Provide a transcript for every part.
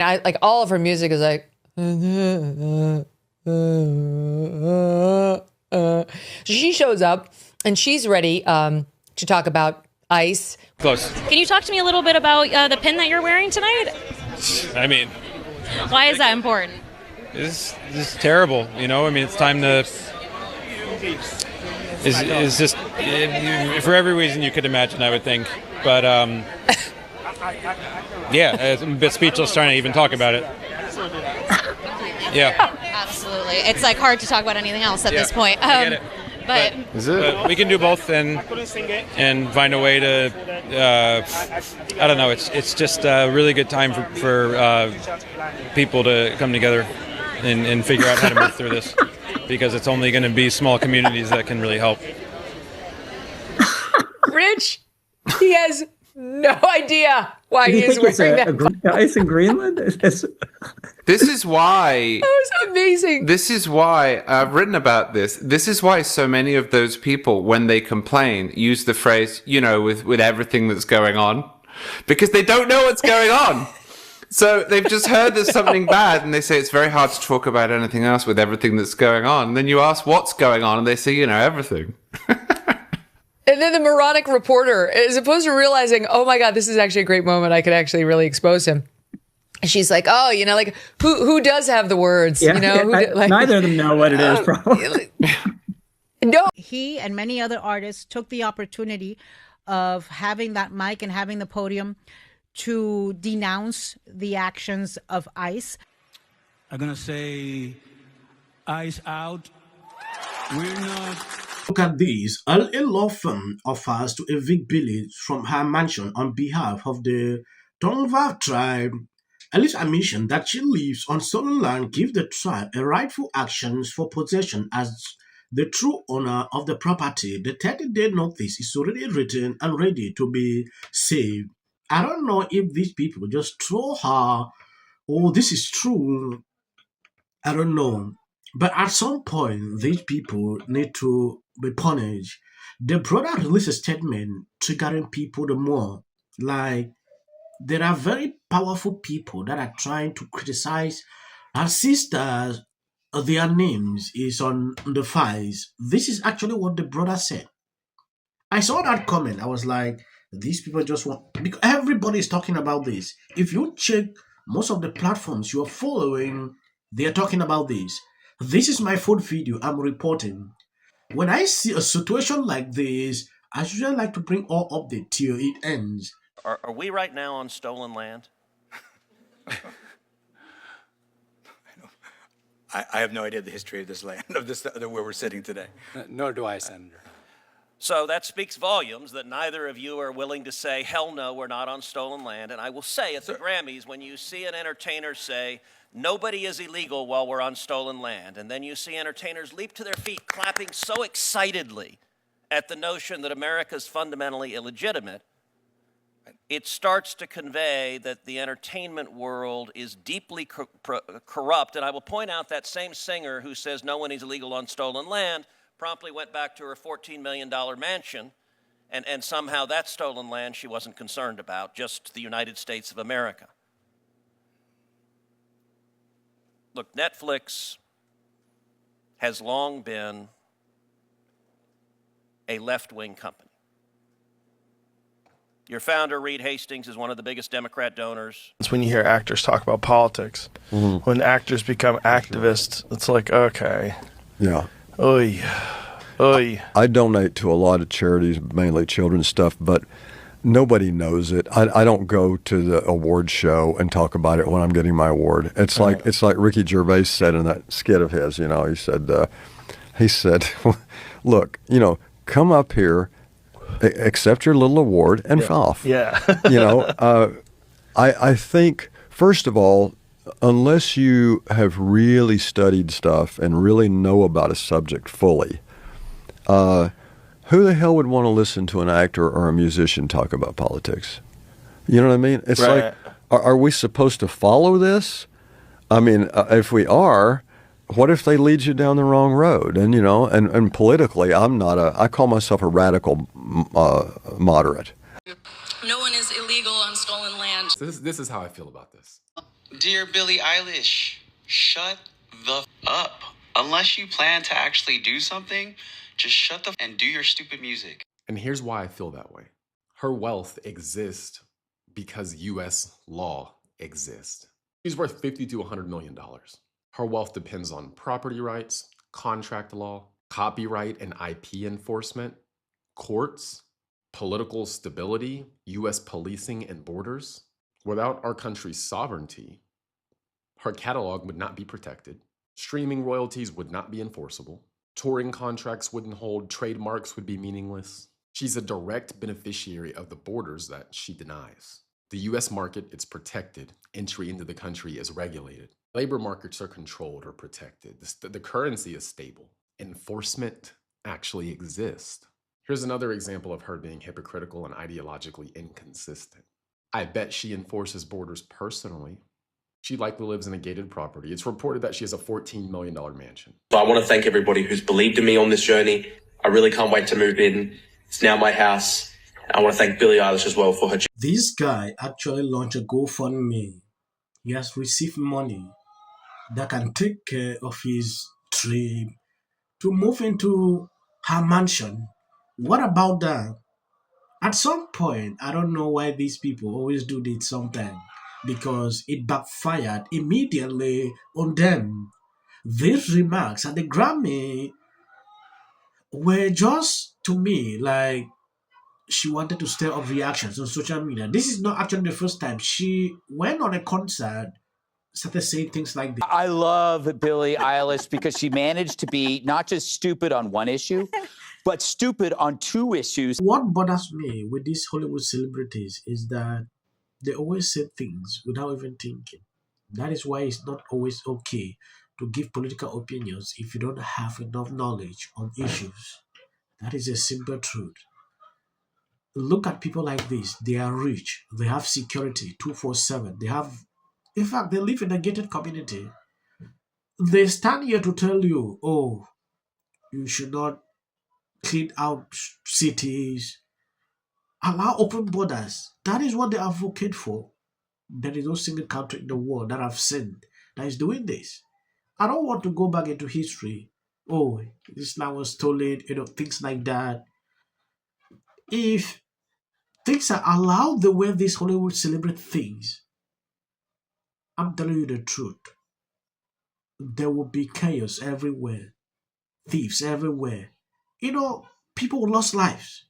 Like all of her music is like. She shows up and she's ready to talk about ICE. Close. Can you talk to me a little bit about the pin that you're wearing tonight? I mean, why is that important? This is terrible. You know, I mean, it's time to. It's just for every reason you could imagine, I would think. But yeah, I'm a bit speechless trying to even talk about it. Yeah. Absolutely. It's like hard to talk about anything else at this point. I get it. But we can do both and find a way to. I don't know. It's just a really good time for people to come together and figure out how to move through this, because it's only going to be small communities that can really help. Rich, he has no idea why he is wearing that. Ice in Greenland? This is why... That was amazing. This is why I've written about this. This is why so many of those people, when they complain, use the phrase, you know, with everything that's going on. Because they don't know what's going on. So they've just heard there's something bad, and they say it's very hard to talk about anything else with everything that's going on. And then you ask what's going on, and they say, you know, everything. And then the moronic reporter, as opposed to realizing, oh my God, this is actually a great moment, I could actually really expose him. She's like, oh, you know, like, who does have the words? Yeah, you know, neither of them know what it is, probably. No. He and many other artists took the opportunity of having that mic and having the podium to denounce the actions of ICE. I'm going to say, ICE out. We're not... Look at this. A law firm offers to evict Billie from her mansion on behalf of the Tongva tribe. Alleged admission that she lives on stolen land gives the tribe a rightful actions for possession as the true owner of the property. The 30-day notice is already written and ready to be saved. I don't know if these people just throw her, oh, this is true. I don't know. But at some point, these people need to be punished. The brother released a statement triggering people the more. Like, there are very powerful people that are trying to criticize our sisters. Their names is on the files. This is actually what the brother said. I saw that comment. I was like, these people just want... Because everybody is talking about this. If you check most of the platforms you are following, they are talking about this. This is my fourth video I'm reporting. When I see a situation like this, I usually like to bring all updates till it ends. Are we right now on stolen land? I have no idea the history of this land, of where we're sitting today. Nor do I, Senator. So that speaks volumes that neither of you are willing to say, hell no, we're not on stolen land. And I will say at the Grammys, when you see an entertainer say, nobody is illegal while we're on stolen land, and then you see entertainers leap to their feet clapping so excitedly at the notion that America is fundamentally illegitimate, it starts to convey that the entertainment world is deeply corrupt. And I will point out that same singer who says no one is illegal on stolen land promptly went back to her $14 million mansion, and somehow that stolen land she wasn't concerned about, just the United States of America. Look, Netflix has long been a left-wing company. Your founder, Reed Hastings, is one of the biggest Democrat donors. It's when you hear actors talk about politics. Mm-hmm. When actors become activists, it's like, okay. Yeah. Oy. Oy. I donate to a lot of charities, mainly children's stuff, but nobody knows it. I don't go to the award show and talk about it when I'm getting my award. It's like Ricky Gervais said in that skit of his. You know, he said, look, you know, come up here, accept your little award, and off. Yeah. You know, I think first of all, unless you have really studied stuff and really know about a subject fully, who the hell would want to listen to an actor or a musician talk about politics? You know what I mean? It's like, are we supposed to follow this? I mean, if we are, what if they lead you down the wrong road? And, you know, and politically, I call myself a radical moderate. No one is illegal on stolen land. So this is how I feel about this. Dear Billie Eilish, shut the up. Unless you plan to actually do something, just shut the and do your stupid music. And here's why I feel that way. Her wealth exists because U.S. law exists. She's worth $50 to $100 million. Her wealth depends on property rights, contract law, copyright and IP enforcement, courts, political stability, U.S. policing and borders. Without our country's sovereignty, her catalog would not be protected, streaming royalties would not be enforceable, touring contracts wouldn't hold, trademarks would be meaningless. She's a direct beneficiary of the borders that she denies. The U.S. market is protected. Entry into the country is regulated. Labor markets are controlled or protected. The currency is stable. Enforcement actually exists. Here's another example of her being hypocritical and ideologically inconsistent. I bet she enforces borders personally. She likely lives in a gated property. It's reported that she has a $14 million mansion. So I want to thank everybody who's believed in me on this journey. I really can't wait to move in. It's now my house. I want to thank Billie Eilish as well for her. This guy actually launched a GoFundMe. He has received money that can take care of his trip to move into her mansion. What about that? At some point, I don't know why these people always do this sometimes, because it backfired immediately on them. These remarks at the Grammy were just, to me, like she wanted to stir up reactions on social media. This is not actually the first time. She went on a concert, started saying things like this. I love Billie Eilish because she managed to be not just stupid on one issue, but stupid on two issues. What bothers me with these Hollywood celebrities is that they always say things without even thinking. That is why it's not always okay to give political opinions if you don't have enough knowledge on issues. That is a simple truth. Look at people like this. They are rich. They have security 24/7. They have, in fact, they live in a gated community. They stand here to tell you, oh, you should not clean out cities, allow open borders. That is what they advocate for. There is no single country in the world that I've seen that is doing this. I don't want to go back into history. Oh, this land was stolen, things like that. If things are allowed the way these Hollywood celebrate things, I'm telling you the truth. There will be chaos everywhere, thieves everywhere. People lost lives.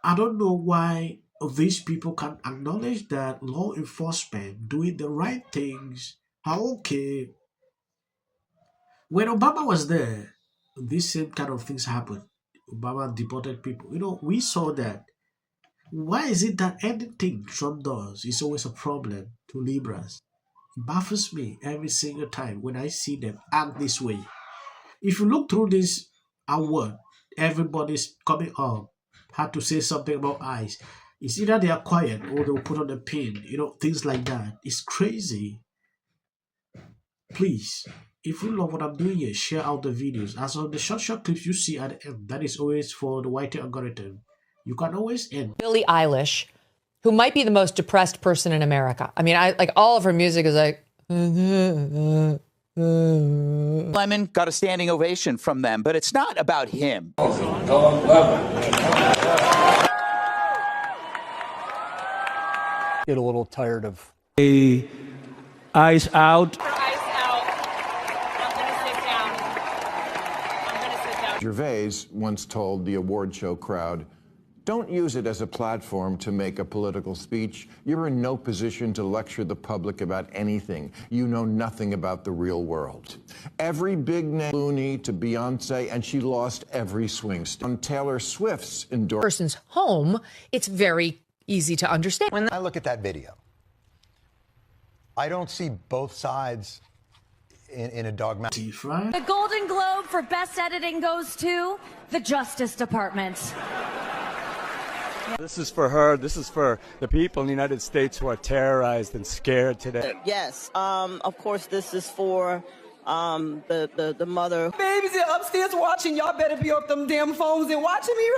I don't know why these people can acknowledge that law enforcement doing the right things are okay. When Obama was there, these same kind of things happened. Obama deported people. We saw that. Why is it that anything Trump does is always a problem to Libras? It baffles me every single time when I see them act this way. If you look through this award, everybody's coming up, had to say something about ICE. It's either they are quiet or they'll put on a pin, things like that. It's crazy. Please, if you love what I'm doing here, share out the videos. As on the short clips you see at the end, that is always for the white algorithm. You can always end. Billie Eilish, who might be the most depressed person in America. I mean, all of her music is like. Lemon got a standing ovation from them, but it's not about him. Get a little tired of. Eyes out. Gervais once told the award show crowd, "Don't use it as a platform to make a political speech. You're in no position to lecture the public about anything. You know nothing about the real world." Every big name, Looney to Beyonce, and she lost every swing state. On Taylor Swift's endorsement. Person's home, it's very easy to understand. When I look at that video, I don't see both sides in a dogmatic. The Golden Globe for Best Editing goes to the Justice Department. This is for her. This is for the people in the United States who are terrorized and scared today. Yes. Of course, this is for the mother. Babies are upstairs watching. Y'all better be off them damn phones and watching me.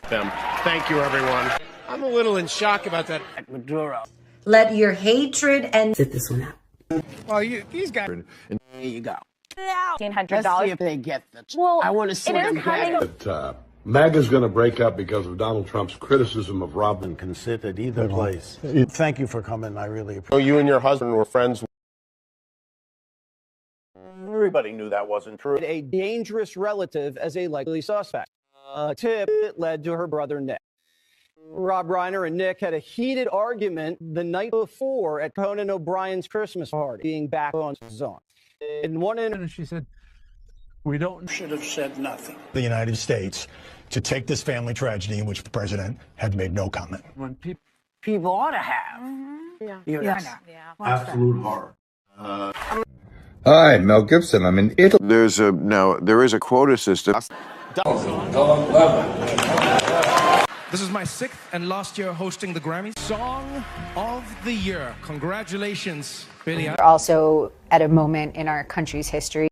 Thank you, everyone. I'm a little in shock about that. Maduro. Let your hatred and sit this one out. Well, these guys. Here you go. $1,500. Let's see if they get this. Well, I want to see them get it. MAGA's going to break up because of Donald Trump's criticism of Robin. Can sit at either place. Thank you for coming. I really appreciate it. You and your husband were friends. Everybody knew that wasn't true. A dangerous relative as a likely suspect. A tip that led to her brother Nick. Rob Reiner and Nick had a heated argument the night before at Conan O'Brien's Christmas party, being back on his own. In one instance, she said, We should have said nothing. The United States to take this family tragedy in which the president had made no comment. When people ought to have. Yeah. Absolute horror. Hi, Mel Gibson. I'm in Italy. There is a quota system. This is my 6th and last year hosting the Grammy Song of the Year. Congratulations, Billie. We're also at a moment in our country's history